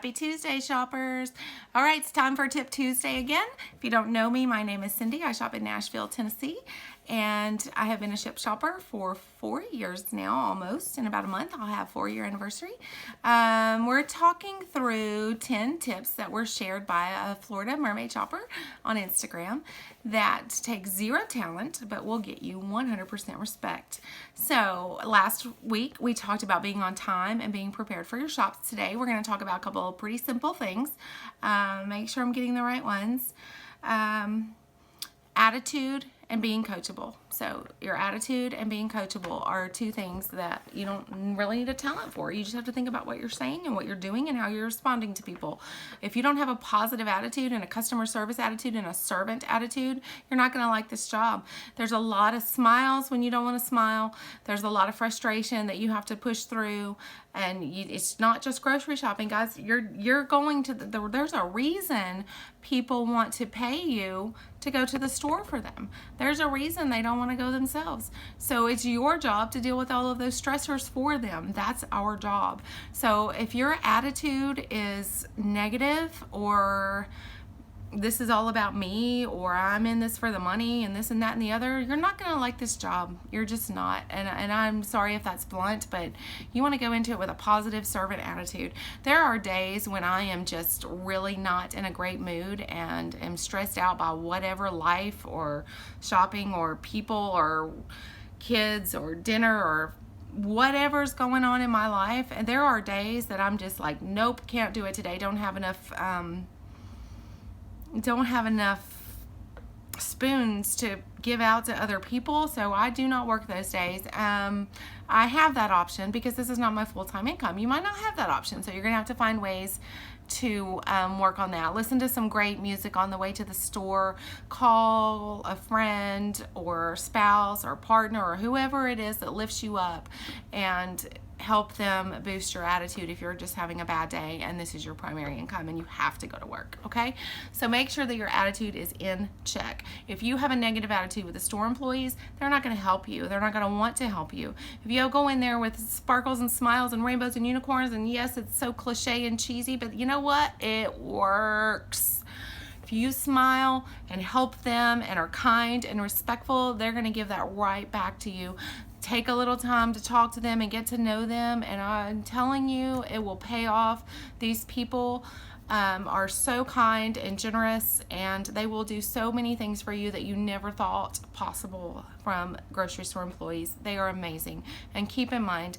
Happy Tuesday, shoppers. All right, it's time for Tip Tuesday again. If you don't know me, my name is Cindy. I shop in Nashville, Tennessee, and I have been a Shipt shopper for 4 years now, almost. In about a month, I'll have 4-year anniversary. We're talking through 10 tips that were shared by a Florida mermaid shopper on Instagram that take zero talent, but will get you 100% respect. So last week, we talked about being on time and being prepared for your shops. Today, we're going to talk about a couple of pretty simple things. Make sure I'm getting the right ones. Attitude and being coachable. So your attitude and being coachable are two things that you don't really need a talent for. You just have to think about what you're saying and what you're doing and how you're responding to people. If you don't have a positive attitude and a customer service attitude and a servant attitude, you're not going to like this job. There's a lot of smiles when you don't want to smile. There's a lot of frustration that you have to push through. And it's not just grocery shopping, guys. You're going to there's a reason people want to pay you to go to the store for them. There's a reason they don't want to go themselves. So it's your job to deal with all of those stressors for them. That's our job. So if your attitude is negative, or this is all about me, or I'm in this for the money and this and that and the other, you're not going to like this job. You're just not. And I'm sorry if that's blunt, but you want to go into it with a positive servant attitude. There are days when I am just really not in a great mood and am stressed out by whatever life or shopping or people or kids or dinner or whatever's going on in my life. And there are days that I'm just like, nope, can't do it today. Don't have enough spoons to give out to other people, so I do not work those days. I have that option because this is not my full-time income. You might not have that option, so you're gonna have to find ways to work on that. Listen to some great music on the way to the store. Call a friend or spouse or partner or whoever it is that lifts you up and help them boost your attitude if you're just having a bad day and this is your primary income and you have to go to work, okay? So make sure that your attitude is in check. If you have a negative attitude with the store employees, they're not going to help you. They're not going to want to help you. If you go in there with sparkles and smiles and rainbows and unicorns, and yes, it's so cliche and cheesy, but you know what? It works. If you smile and help them and are kind and respectful, they're going to give that right back to you. Take a little time to talk to them and get to know them, and I'm telling you, it will pay off. These people are so kind and generous, and they will do so many things for you that you never thought possible from grocery store employees. They are amazing. And keep in mind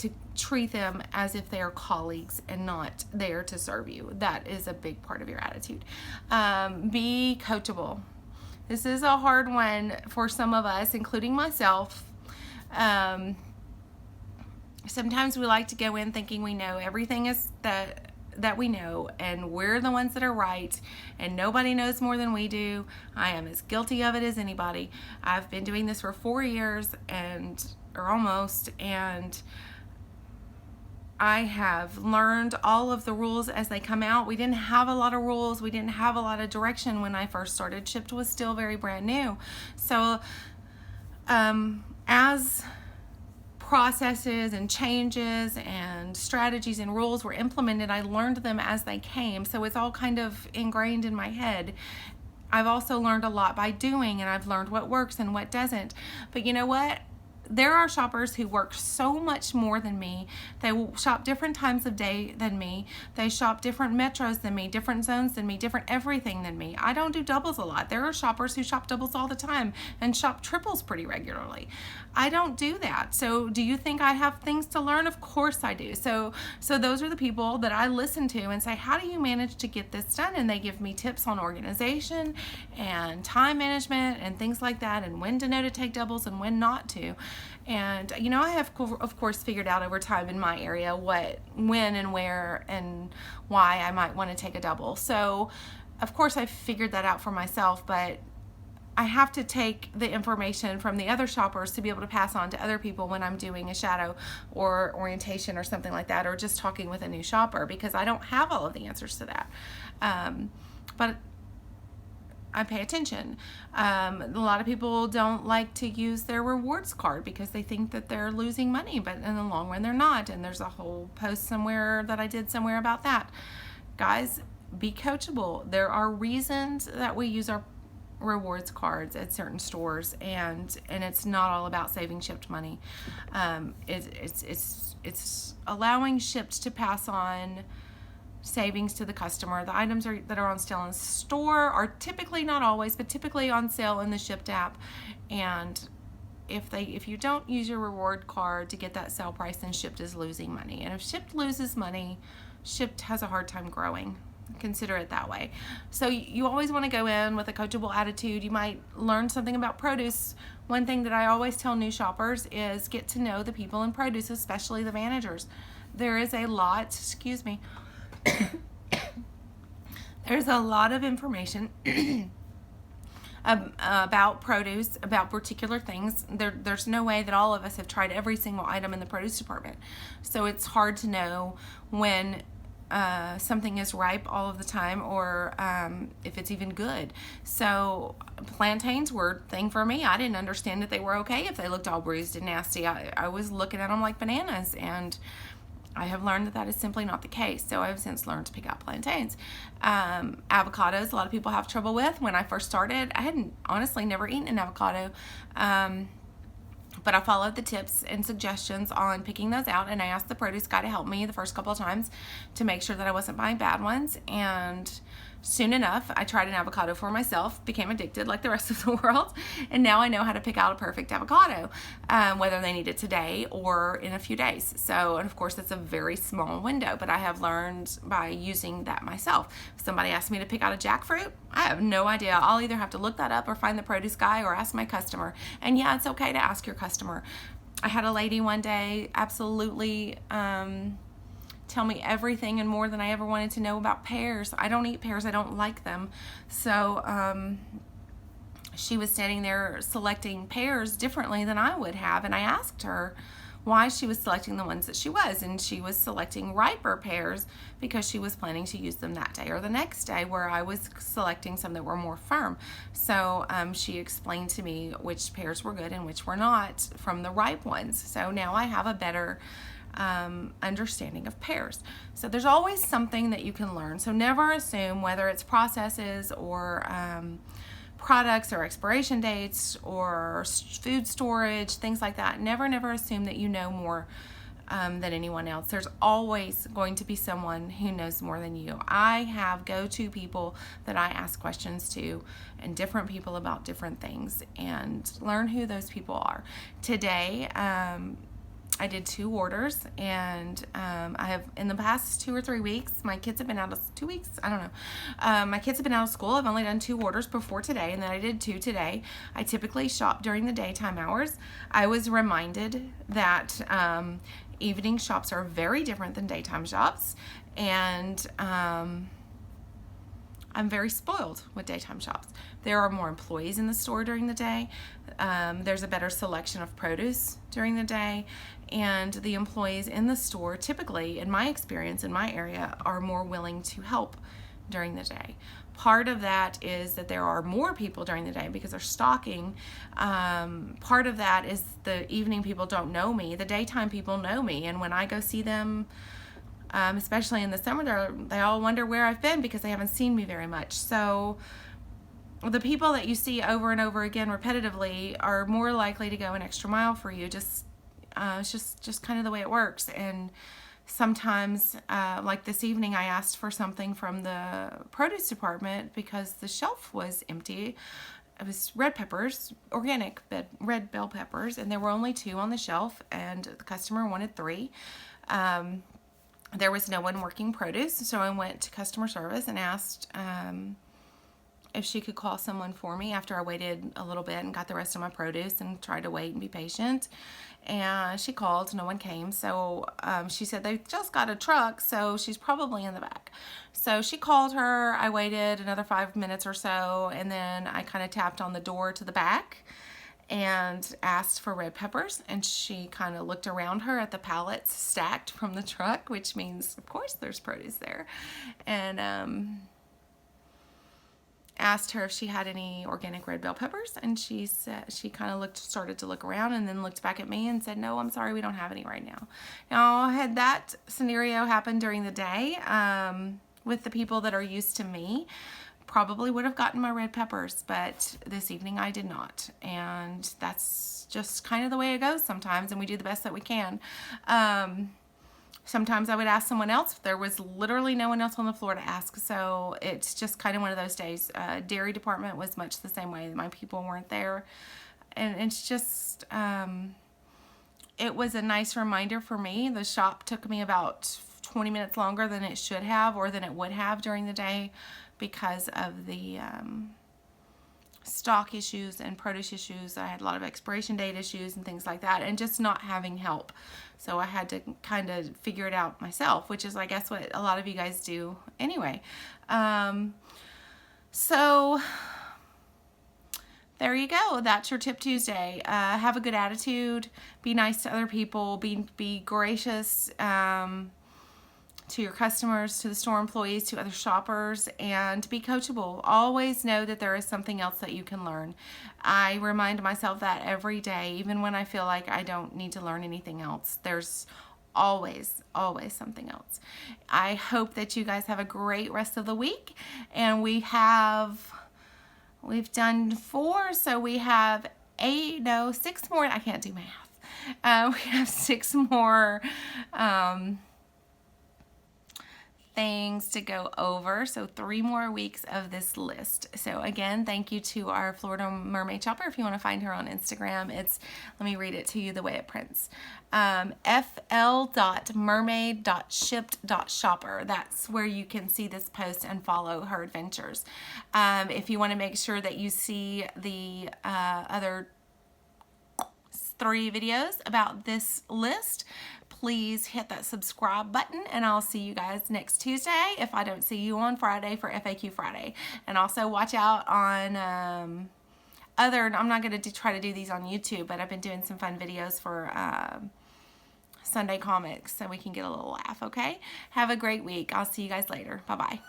to treat them as if they are colleagues and not there to serve you. That is a big part of your attitude. Be coachable. This is a hard one for some of us, including myself. Sometimes we like to go in thinking we know everything is that we know, and we're the ones that are right, and nobody knows more than we do. I am as guilty of it as anybody. I've been doing this for 4 years or almost, and I have learned all of the rules as they come out. We didn't have a lot of rules. We didn't have a lot of direction when I first started. Shipt was still very brand new. So, as processes and changes and strategies and rules were implemented, I learned them as they came. So it's all kind of ingrained in my head. I've also learned a lot by doing, and I've learned what works and what doesn't. But you know what? There are shoppers who work so much more than me. They will shop different times of day than me. They shop different metros than me, different zones than me, different everything than me. I don't do doubles a lot. There are shoppers who shop doubles all the time and shop triples pretty regularly. I don't do that. So do you think I have things to learn? Of course I do. So those are the people that I listen to and say, how do you manage to get this done? And they give me tips on organization and time management and things like that, and when to know to take doubles and when not to. And you know, I have of course figured out over time in my area when and where and why I might want to take a double. So of course I figured that out for myself, but I have to take the information from the other shoppers to be able to pass on to other people when I'm doing a shadow or orientation or something like that, or just talking with a new shopper, because I don't have all of the answers to that. But I pay attention. A lot of people don't like to use their rewards card because they think that they're losing money, but in the long run, they're not. And there's a whole post somewhere that I did somewhere about that. Guys, be coachable. There are reasons that we use our rewards cards at certain stores, and it's not all about saving Shipt money. It's allowing Shipt to pass on savings to the customer. The items that are on sale in the store are typically, not always, but typically on sale in the Shipt app. And if you don't use your reward card to get that sale price, then Shipt is losing money. And if Shipt loses money, Shipt has a hard time growing. Consider it that way. So you always want to go in with a coachable attitude. You might learn something about produce. One thing that I always tell new shoppers is get to know the people in produce, especially the managers. There is a lot, excuse me, there's a lot of information about produce, about particular things. There's no way that all of us have tried every single item in the produce department. So it's hard to know when something is ripe all of the time, or if it's even good. So plantains were a thing for me. I didn't understand that they were okay if they looked all bruised and nasty. I was looking at them like bananas, and I have learned that that is simply not the case. So I've since learned to pick out plantains. Avocados, a lot of people have trouble with. When I first started, I hadn't honestly never eaten an avocado. But I followed the tips and suggestions on picking those out, and I asked the produce guy to help me the first couple of times to make sure that I wasn't buying bad ones. And soon enough, I tried an avocado for myself, became addicted like the rest of the world, and now I know how to pick out a perfect avocado, whether they need it today or in a few days. So, and of course, it's a very small window, but I have learned by using that myself. If somebody asks me to pick out a jackfruit, I have no idea. I'll either have to look that up or find the produce guy or ask my customer. And yeah, it's okay to ask your customer. I had a lady one day absolutely tell me everything and more than I ever wanted to know about pears. I don't eat pears. I don't like them. So she was standing there selecting pears differently than I would have, and I asked her why she was selecting the ones that she was, and she was selecting riper pears because she was planning to use them that day or the next day, where I was selecting some that were more firm. So she explained to me which pears were good and which were not from the ripe ones. So now I have a better understanding of pears. So there's always something that you can learn. So never assume, whether it's processes or products or expiration dates or food storage, things like that. Never assume that you know more than anyone else. There's always going to be someone who knows more than you. I have go-to people that I ask questions to, and different people about different things, and learn who those people are. Today, I did 2 orders, and I have, in the past 2 or 3 weeks, my kids have been out of 2 weeks, I don't know. My kids have been out of school. I've only done 2 orders before today, and then I did 2 today. I typically shop during the daytime hours. I was reminded that evening shops are very different than daytime shops, and I'm very spoiled with daytime shops. There are more employees in the store during the day. There's a better selection of produce during the day, and the employees in the store typically, in my experience in my area, are more willing to help during the day. Part of that is that there are more people during the day because they're stocking. Part of that is the evening people don't know me. The daytime people know me, and when I go see them, especially in the summer, they all wonder where I've been because they haven't seen me very much. So the people that you see over and over again repetitively are more likely to go an extra mile for you. It's just kind of the way it works. And sometimes, like this evening, I asked for something from the produce department because the shelf was empty. It was red peppers, organic red bell peppers, and there were only 2 on the shelf, and the customer wanted 3. There was no one working produce, so I went to customer service and asked if she could call someone for me after I waited a little bit and got the rest of my produce and tried to wait and be patient. And she called, no one came. So she said they just got a truck, so she's probably in the back. So she called her. I waited another 5 minutes or so, and then I kind of tapped on the door to the back and asked for red peppers, and she kind of looked around her at the pallets stacked from the truck, which means of course there's produce there. And asked her if she had any organic red bell peppers, and she said, she kind of started to look around and then looked back at me and said, no, I'm sorry, we don't have any right now. Now, had that scenario happened during the day with the people that are used to me, probably would have gotten my red peppers, but this evening I did not, and that's just kind of the way it goes sometimes, and we do the best that we can. Sometimes I would ask someone else. There was literally no one else on the floor to ask, so it's just kind of one of those days. Dairy department was much the same way. My people weren't there, and it's just, it was a nice reminder for me. The shop took me about 20 minutes longer than it should have, or than it would have during the day, because of the stock issues and produce issues. I had a lot of expiration date issues and things like that, and just not having help. So I had to kind of figure it out myself, which is, I guess, what a lot of you guys do anyway. So there you go. That's your Tip Tuesday. Have a good attitude. Be nice to other people. Be gracious to your customers, to the store employees, to other shoppers, and be coachable. Always know that there is something else that you can learn. I remind myself that every day, even when I feel like I don't need to learn anything else. There's always something else. I hope that you guys have a great rest of the week, and we've done 4, so we have 6 more. I can't do math. We have 6 more things to go over, so 3 more weeks of this list. So again, thank you to our Florida Mermaid Shopper. If you want to find her on Instagram, it's, let me read it to you the way it prints, fl.mermaid.shipt.shopper. That's where you can see this post and follow her adventures. If you want to make sure that you see the other 3 videos about this list, please hit that subscribe button, and I'll see you guys next Tuesday if I don't see you on Friday for FAQ Friday. And also watch out on I'm not going to try to do these on YouTube, but I've been doing some fun videos for Sunday comics, so we can get a little laugh, okay? Have a great week. I'll see you guys later. Bye-bye.